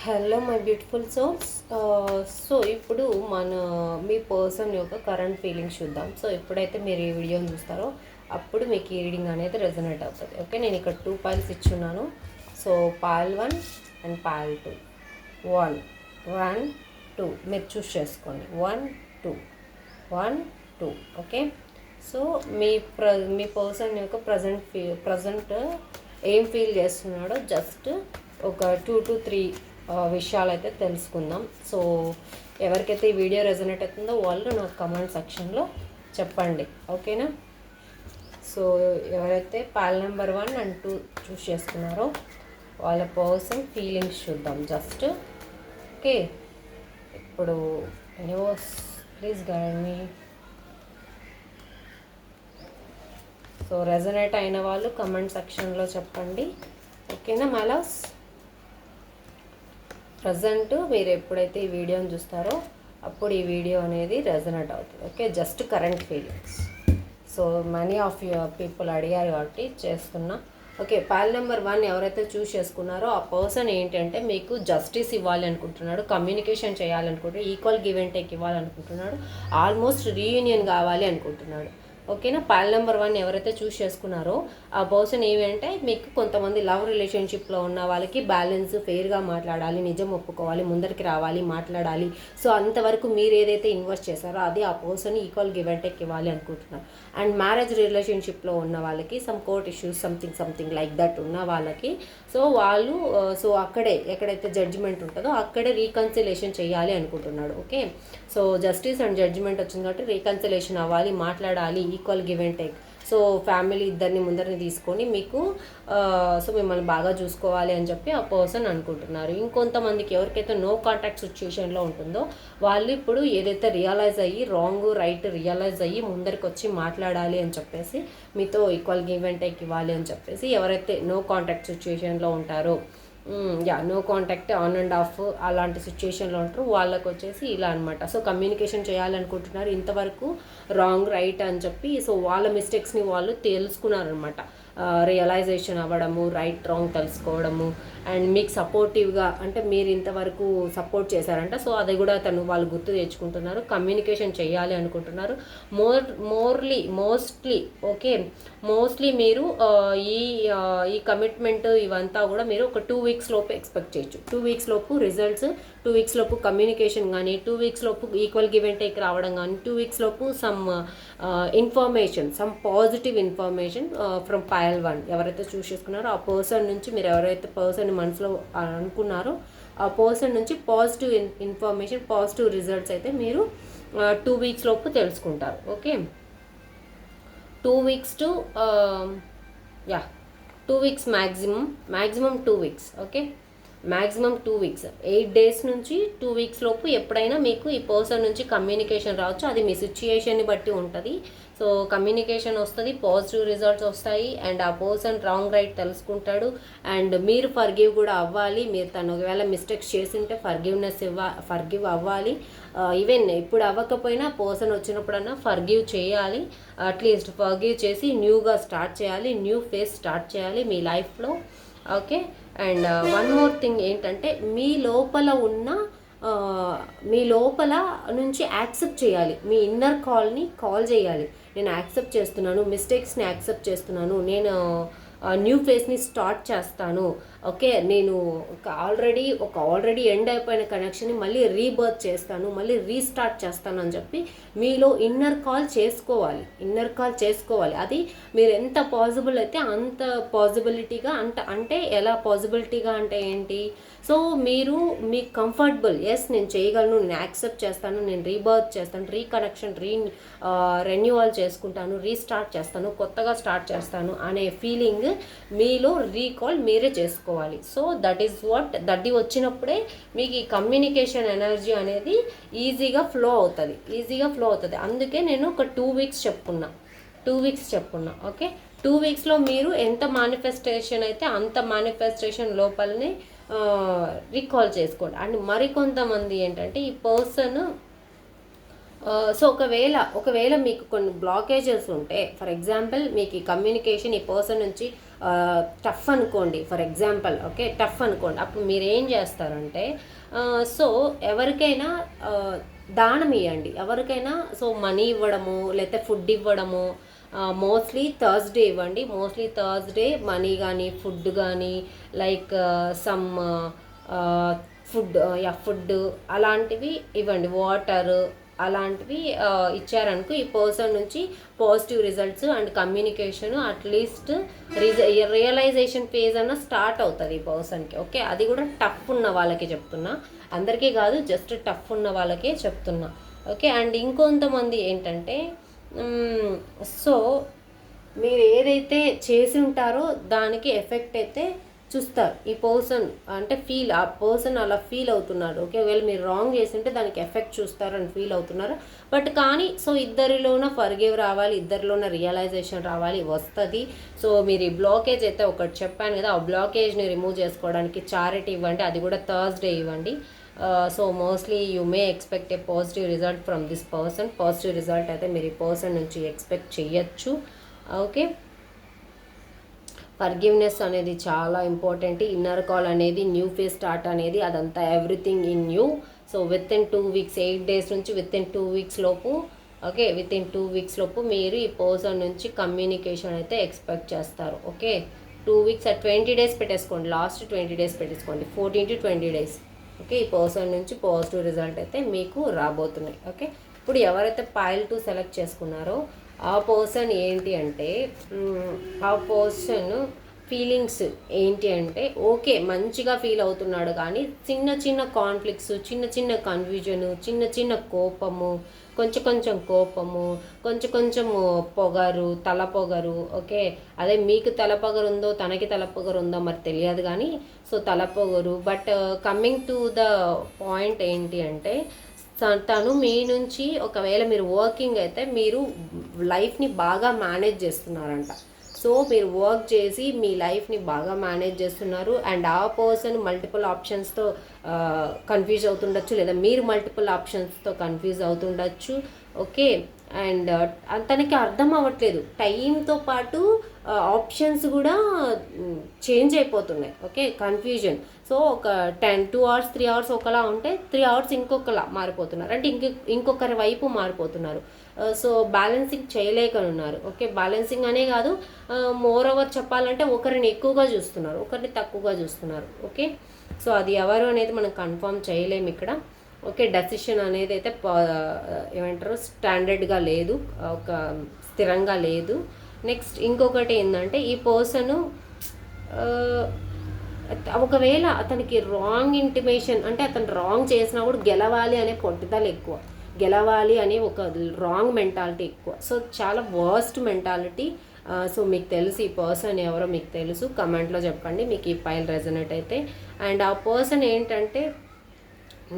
Hello my beautiful souls. So ఇప్పుడు మీ person యొక్క current feelings చూద్దాం. సో ఎప్పుడైతే మీరు ఈ వీడియోని చూస్తారో అప్పుడు మీకు ఈ రీడింగ్ అనేది రెజొనేట్ అవుతుంది. ఓకే, నేను ఇక్కడ 2 piles ఇచ్చున్నాను. So pile 1 and pile 2. 1 2 మీరు చూస్ చేసుకోండి. 1 2 1 2. ఓకే, సో మీ పర్సన్ యొక్క ప్రజెంట్ ఏం ఫీల్ చేస్తున్నాడో జస్ట్ ఒక 2 to 3 విషయాలు అయితే తెలుసుకుందాం. సో ఎవరికైతే ఈ వీడియో రెజొనేట్ అవుతుందో వాళ్ళు నాకు కమెంట్ సెక్షన్లో చెప్పండి, ఓకేనా? సో ఎవరైతే పాల్ నెంబర్ 1 అండ్ 2 చూస్ చేసుకున్నారో వాళ్ళ పర్సన్ ఫీలింగ్స్ చూద్దాం జస్ట్. ఓకే, ఇప్పుడు universe please guide me. So resonate అయిన వాళ్ళు కమెంట్ సెక్షన్లో చెప్పండి, ఓకేనా మై లవ్స్? ప్రజెంట్ మీరు ఎప్పుడైతే ఈ వీడియోని చూస్తారో అప్పుడు ఈ వీడియో అనేది రెజొనేట్ అవుతుంది. Okay, just current feelings. So money of your people అడిగారు కాబట్టి చేస్తున్నా. ఓకే, పాల్ నెంబర్ 1 ఎవరైతే చూస్ చేసుకున్నారో ఆ పర్సన్ ఏంటంటే మీకు జస్టిస్ ఇవ్వాలి అనుకుంటున్నాడు, కమ్యూనికేషన్ చేయాలనుకుంటున్నాడు, ఈక్వల్ గివ్ అండ్ టేక్ ఇవ్వాలనుకుంటున్నాడు, ఆల్మోస్ట్ రీయూనియన్ కావాలి అనుకుంటున్నాడు. ఓకేనా, పాల్ నెంబర్ 1 ఎవరైతే చూస్ చేసుకున్నారో ఆ పర్సన్ ఏమంటే మీకు కొంతమంది లవ్ రిలేషన్షిప్లో ఉన్న వాళ్ళకి బ్యాలెన్స్ ఫెయిర్గా మాట్లాడాలి, నిజం ఒప్పుకోవాలి, ముందరికి రావాలి, మాట్లాడాలి. సో అంతవరకు మీరు ఏదైతే ఇన్వెస్ట్ చేశారో అది ఆ person equal give and take ఇవ్వాలి అనుకుంటున్నారు. అండ్ మ్యారేజ్ రిలేషన్షిప్లో ఉన్న వాళ్ళకి some court issues something like that ఉన్న వాళ్ళకి సో వాళ్ళు అక్కడే ఎక్కడైతే జడ్జిమెంట్ ఉంటుందో అక్కడే రీకన్సిలేషన్ చేయాలి అనుకుంటున్నాడు. Okay, so justice and judgement వచ్చింది కాబట్టి రీకన్సిలేషన్ అవ్వాలి, మాట్లాడాలి, equal give and take. So family ఇద్దరిని ముందరిని తీసుకొని మీకు సో మిమ్మల్ని బాగా చూసుకోవాలి అని చెప్పి ఆ పర్సన్ అనుకుంటున్నారు. ఇంకొంతమందికి ఎవరికైతే నో కాంటాక్ట్ సిచ్యుయేషన్లో ఉంటుందో వాళ్ళు ఇప్పుడు ఏదైతే రియలైజ్ అయ్యి రాంగ్ రైట్ రియలైజ్ అయ్యి ముందరికి వచ్చి మాట్లాడాలి అని చెప్పేసి మీతో ఈక్వల్ గివ్ అండ్ టేక్ ఇవ్వాలి అని చెప్పేసి ఎవరైతే నో కాంటాక్ట్ సిచ్యుయేషన్లో ఉంటారో no contact on and off అలాంటి సిచ్యుయేషన్లో ఉంటారు వాళ్ళకు వచ్చేసి ఇలా అనమాట. సో కమ్యూనికేషన్ చేయాలనుకుంటున్నారు, ఇంతవరకు రాంగ్ రైట్ అని చెప్పి సో వాళ్ళ మిస్టేక్స్ని వాళ్ళు తెలుసుకున్నారనమాట. రియలైజేషన్ అవ్వడము, రైట్ రాంగ్ తెలుసుకోవడము, అండ్ మీకు సపోర్టివ్గా అంటే మీరు ఇంతవరకు సపోర్ట్ చేశారంట. సో అది కూడా వాళ్ళు గుర్తు తెచ్చుకుంటున్నారు, కమ్యూనికేషన్ చేయాలి అనుకుంటున్నారు. మోస్ట్లీ మీరు ఈ కమిట్మెంట్ ఇవంతా కూడా మీరు ఒక 2 weeks లోపు ఎక్స్పెక్ట్ చేయొచ్చు. 2 weeks లోపు రిజల్ట్స్, 2 weeks లోపు కమ్యూనికేషన్ కానీ, 2 weeks లోపు ఈక్వల్ గివ్ అండ్ టేక్ రావడం కానీ, 2 weeks లోపు some information, some positive information from Payal 1 ఎవరైతే చూస్ చేసుకున్నారో ఆ పర్సన్ నుంచి, మీరు ఎవరైతే పర్సన్ మనసులో అనుకున్నారో ఆ పర్సన్ నుంచి పాజిటివ్ ఇన్ఫర్మేషన్, పాజిటివ్ రిజల్ట్స్ అయితే మీరు 2 weeks లోపు తెలుసుకుంటారు. Okay, 2 weeks to 2 weeks maximum 2 weeks. Okay, maximum 2 weeks, 8 days నుంచి 2 weeks లోపు ఎప్పుడైనా మీకు ఈ పర్సన్ నుంచి కమ్యూనికేషన్ రావచ్చు. అది మీ సిచ్యుయేషన్ని బట్టి ఉంటుంది. సో కమ్యూనికేషన్ వస్తుంది, పాజిటివ్ రిజల్ట్స్ వస్తాయి, అండ్ ఆ పర్సన్ రాంగ్ రైట్ తెలుసుకుంటాడు. అండ్ మీరు ఫర్గివ్ కూడా అవ్వాలి. మీరు తను ఒకవేళ మిస్టేక్స్ చేసింటే ఫర్గివ్ అవ్వాలి. ఈవెన్ ఇప్పుడు అవ్వకపోయినా పర్సన్ వచ్చినప్పుడన్నా ఫర్గివ్ చేయాలి. అట్లీస్ట్ ఫర్గివ్ చేసి న్యూగా స్టార్ట్ చేయాలి, న్యూ ఫేజ్ స్టార్ట్ చేయాలి మీ లైఫ్లో. Okay, and one more thing ఏంటంటే మీ లోపల నుంచి యాక్సెప్ట్ చేయాలి, మీ ఇన్నర్ కాల్ చేయాలి. నేను యాక్సెప్ట్ చేస్తున్నాను, మిస్టేక్స్ని యాక్సెప్ట్ చేస్తున్నాను, నేను న్యూ ఫేస్ని స్టార్ట్ చేస్తాను. ఓకే, నేను ఆల్రెడీ ఎండ్ అయిపోయిన కనెక్షన్ని మళ్ళీ రీబర్త్ చేస్తాను, మళ్ళీ రీస్టార్ట్ చేస్తాను అని చెప్పి మీలో ఇన్నర్ కాల్ చేసుకోవాలి. అది మీరు ఎంత పాసిబుల్ అయితే అంత పాసిబిలిటీగా అంటే ఎలా పాసిబిలిటీగా అంటే ఏంటి? సో మీరు మీకు కంఫర్టబుల్, ఎస్ నేను చేయగలను, నేను యాక్సెప్ట్ చేస్తాను, నేను రీబర్త్ చేస్తాను, రీకనెక్షన్ రెన్యూవల్ చేసుకుంటాను, రీస్టార్ట్ చేస్తాను, కొత్తగా స్టార్ట్ చేస్తాను అనే ఫీలింగ్ మీలో రీకాల్ మీరే చేసుకోవాలి. సో దట్ వచ్చినప్పుడే మీకు ఈ కమ్యూనికేషన్ ఎనర్జీ అనేది ఈజీగా ఫ్లో అవుతుంది. అందుకే నేను ఒక 2 weeks చెప్పుకున్నా. ఓకే, 2 weeksలో మీరు ఎంత మేనిఫెస్టేషన్ అయితే అంత మేనిఫెస్టేషన్ లోపలనే రీకాల్ చేసుకోండి. అండ్ మరికొంతమంది ఏంటంటే ఈ పర్సన్ సో ఒకవేళ మీకు కొన్ని బ్లాకేజెస్ ఉంటే, ఫర్ ఎగ్జాంపుల్ మీకు ఈ కమ్యూనికేషన్ ఈ పర్సన్ నుంచి టఫ్ అనుకోండి, ఫర్ ఎగ్జాంపుల్ ఓకే, టఫ్ అనుకోండి, అప్పుడు మీరు ఏం చేస్తారంటే సో ఎవరికైనా దానం ఇవ్వండి, ఎవరికైనా. సో మనీ ఇవ్వడము లేకపోతే ఫుడ్ ఇవ్వడము, మోస్ట్లీ థర్స్డే ఇవ్వండి. మోస్ట్లీ థర్స్డే మనీ కానీ ఫుడ్ కానీ లైక్ సమ్ ఫుడ్ అలాంటివి ఇవ్వండి, వాటర్ అలాంటివి ఇచ్చారనుకో ఈ పర్సన్ నుంచి positive results and communication at least realisation phase అన్న స్టార్ట్ అవుతుంది ఈ పర్సన్కి. ఓకే, అది కూడా టఫ్ ఉన్న వాళ్ళకి చెప్తున్నా, అందరికీ కాదు, జస్ట్ టఫ్ ఉన్న వాళ్ళకే చెప్తున్నా. ఓకే, అండ్ ఇంకొంతమంది ఏంటంటే సో మీరు ఏదైతే చేసి ఉంటారో దానికి ఎఫెక్ట్ అయితే చూస్తారు ఈ పర్సన్, అంటే ఆ పర్సన్ అలా ఫీల్ అవుతున్నారు. ఓకే, ఒకవేళ మీరు రాంగ్ చేసి ఉంటే దానికి ఎఫెక్ట్ చూస్తారు అని ఫీల్ అవుతున్నారు. బట్ కానీ సో ఇద్దరిలోన ఫర్గివ్ రావాలి, ఇద్దరిలోన రియలైజేషన్ రావాలి, వస్తుంది. సో మీరు ఈ బ్లాకేజ్ అయితే ఒకటి చెప్పాను కదా, ఆ బ్లాకేజ్ని రిమూవ్ చేసుకోవడానికి చారిటీ ఇవ్వండి, అది కూడా థర్స్డే ఇవ్వండి. So mostly you may expect A positive result from this person. Positive result అయితే మీరు ఈ పర్సన్ నుంచి ఎక్స్పెక్ట్ చేయొచ్చు. ఓకే, ఫర్గివ్నెస్ అనేది చాలా ఇంపార్టెంట్. ఇన్నర్ కాల్ అనేది న్యూ ఫేజ్ స్టార్ట్ అనేది అదంతా everything in new. So with in 2 weeks 8 days నుంచి విత్ ఇన్ 2 weeks లోపు, ఓకే, విత్ ఇన్ 2 weeks లోపు మీరు ఈ పర్సన్ నుంచి కమ్యూనికేషన్ అయితే ఎక్స్పెక్ట్ చేస్తారు. ఓకే, 2 weeks 20 days పెట్టేసుకోండి, లాస్ట్ 20 days పెట్టేసుకోండి, 14 to 20 days. ఓకే, ఈ పర్సన్ నుంచి పాజిటివ్ రిజల్ట్ అయితే మీకు రాబోతున్నాయి. ఓకే, ఇప్పుడు ఎవరైతే పైల్ 2 సెలెక్ట్ చేసుకున్నారో ఆ పర్సన్ ఏంటి అంటే ఆ పర్సన్ ఫీలింగ్స్ ఏంటి అంటే ఓకే మంచిగా ఫీల్ అవుతున్నాడు, కానీ చిన్న చిన్న కాన్ఫ్లిక్ట్స్, చిన్న చిన్న కన్ఫ్యూజను, చిన్న చిన్న కోపము, కొంచెం కోపము, కొంచెం పొగరు, తల పొగరు. ఓకే, అదే మీకు తల పొగరు ఉందో తనకి తల పొగరు ఉందో మరి తెలియదు కానీ సో తల పొగరు. But coming to the point ఏంటి అంటే తను మీ నుంచి ఒకవేళ మీరు వర్కింగ్ అయితే మీరు లైఫ్ని బాగా మేనేజ్ చేస్తున్నారంట. సో మీరు వర్క్ చేసి మీ లైఫ్ని బాగా మేనేజ్ చేస్తున్నారు అండ్ ఆ పర్సన్ మల్టిపుల్ ఆప్షన్స్తో కన్ఫ్యూజ్ అవుతుండొచ్చు, లేదా మీరు మల్టిపుల్ ఆప్షన్స్తో కన్ఫ్యూజ్ అవుతుండొచ్చు. ఓకే, అండ్ తనకి అర్థం అవ్వట్లేదు, టైంతో పాటు ఆప్షన్స్ కూడా చేంజ్ అయిపోతున్నాయి. Okay, confusion. సో ఒక 2 hours 3 hours ఒకలా ఉంటే 3 hours ఇంకొకలా మారిపోతున్నారు, అంటే ఇంకొకరి వైపు మారిపోతున్నారు. సో బ్యాలెన్సింగ్ చేయలేకనున్నారు. ఓకే, బ్యాలెన్సింగ్ అనే కాదు, మోర్ ఓవర్ చెప్పాలంటే ఒకరిని ఎక్కువగా చూస్తున్నారు, ఒకరిని తక్కువగా చూస్తున్నారు. ఓకే, సో అది ఎవరు అనేది మనం కన్ఫర్మ్ చేయలేము ఇక్కడ. ఓకే, డెసిషన్ అనేది అయితే ఏమంటారు స్టాండర్డ్గా లేదు, ఒక స్థిరంగా లేదు. నెక్స్ట్ ఇంకొకటి ఏంటంటే ఈ పర్సను ఒకవేళ అతనికి రాంగ్ ఇంటిమేషన్, అంటే అతను రాంగ్ చేసినా కూడా గెలవాలి అనే పట్టుదల ఎక్కువ, గెలవాలి అనే ఒక రాంగ్ మెంటాలిటీ ఎక్కువ. సో చాలా వర్స్ట్ మెంటాలిటీ. సో మీకు తెలుసు ఈ పర్సన్ ఎవరో మీకు తెలుసు, కమెంట్లో చెప్పండి మీకు ఈ ఫైల్ రెజనేట్ అయితే. అండ్ ఆ పర్సన్ ఏంటంటే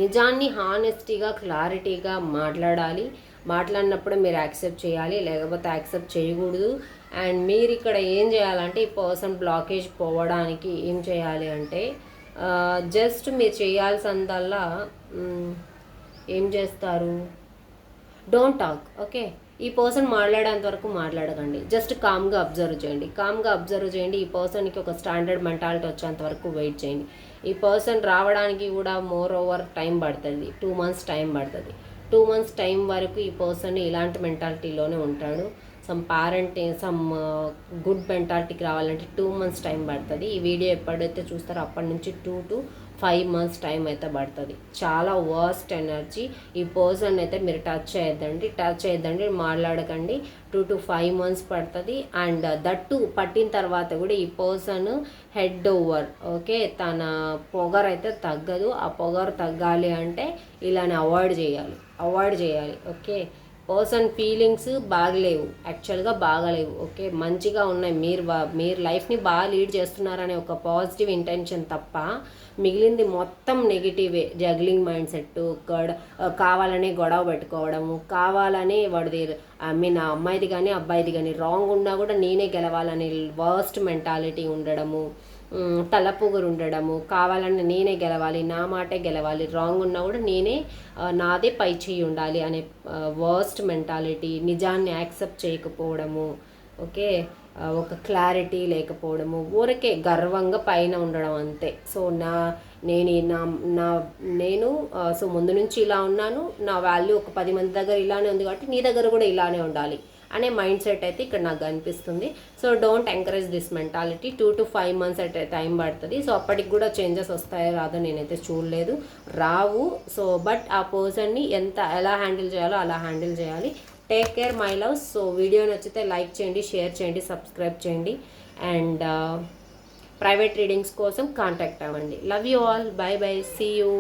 నిజాన్ని హానెస్టీగా క్లారిటీగా మాట్లాడాలి, మాట్లాడినప్పుడు మీరు యాక్సెప్ట్ చేయాలి, లేకపోతే యాక్సెప్ట్ చేయకూడదు. అండ్ మీరు ఇక్కడ ఏం చేయాలంటే ఈ పర్సన్ బ్లాకేజ్ పోవడానికి ఏం చేయాలి అంటే జస్ట్ మీరు చేయాల్సిందల్లా ఏం చేస్తారు, డోంట్ టాక్. ఓకే, ఈ పర్సన్ మాట్లాడేంత వరకు మాట్లాడకండి, జస్ట్ కామ్గా అబ్జర్వ్ చేయండి, ఈ పర్సన్కి ఒక స్టాండర్డ్ మెంటాలిటీ వచ్చేంత వరకు వెయిట్ చేయండి. ఈ పర్సన్ రావడానికి కూడా మోర్ ఓవర్ టైం పడుతుంది, 2 months టైం పడుతుంది. 2 months టైం వరకు ఈ పర్సన్ ఇలాంటి మెంటాలిటీలోనే ఉంటాడు. సమ్ గుడ్ మెంటాలిటీకి రావాలంటే 2 months టైం పడుతుంది. ఈ వీడియో ఎప్పుడైతే చూస్తారో అప్పటి నుంచి 2 to 5 months టైం అయితే పడుతుంది. చాలా వర్స్ట్ ఎనర్జీ. ఈ పర్సన్ అయితే మీరు టచ్ చేయొద్దండి, మాట్లాడకండి. 2 to 5 months పడుతుంది. అండ్ దట్టు పట్టిన తర్వాత కూడా ఈ పర్సన్ హెడ్ ఓవర్. ఓకే, తన పొగరు అయితే తగ్గదు. ఆ పొగరు తగ్గాలి అంటే ఇలానే అవాయిడ్ చేయాలి. ఓకే, పర్సన్ ఫీలింగ్స్ బాగలేవు, యాక్చువల్గా బాగలేవు. ఓకే, మంచిగా ఉన్నాయి, మీరు లైఫ్ని బాగా లీడ్ చేస్తున్నారనే ఒక పాజిటివ్ ఇంటెన్షన్ తప్ప మిగిలింది మొత్తం నెగిటివే. జగ్లింగ్ మైండ్ సెట్, కావాలనే గొడవ పెట్టుకోవడము, కావాలని వాడిది అమ్మాయిది కానీ అబ్బాయిది కానీ రాంగ్ ఉన్నా కూడా నేనే గెలవాలని వర్స్ట్ మెంటాలిటీ ఉండడము, తలపొగరు ఉండడము, కావాలని నేనే గెలవాలి, నా మాటే గెలవాలి, రాంగ్ ఉన్నా కూడా నేనే నాదే పై చేయి ఉండాలి అనే వర్స్ట్ మెంటాలిటీ, నిజాన్ని యాక్సెప్ట్ చేయకపోవడము. ఓకే, ఒక క్లారిటీ లేకపోవడము, ఊరికే గర్వంగా పైన ఉండడం అంతే. సో నేను నా నా నేను సో ముందు నుంచి ఇలా ఉన్నాను, నా వాల్యూ ఒక 10 మంది దగ్గర ఇలానే ఉంది కాబట్టి నీ దగ్గర కూడా ఇలానే ఉండాలి అనే మైండ్ సెట్ అయితే ఇక్కడ నాకు అనిపిస్తుంది. So don't encourage this mentality. 2 to 5 months అయితే టైం పడుతుంది. సో అప్పటికి కూడా చేంజెస్ వస్తాయో రాదో నేనైతే చూడలేదు, రావు. సో బట్ ఆ పర్సన్ని ఎలా హ్యాండిల్ చేయాలో అలా హ్యాండిల్ చేయాలి. Take care my love. So video నచ్చితే లైక్ చేయండి, షేర్ చేయండి, సబ్స్క్రైబ్ చేయండి. అండ్ ప్రైవేట్ రీడింగ్స్ కోసం కాంటాక్ట్ అవ్వండి. Love you all. Bye bye. See you.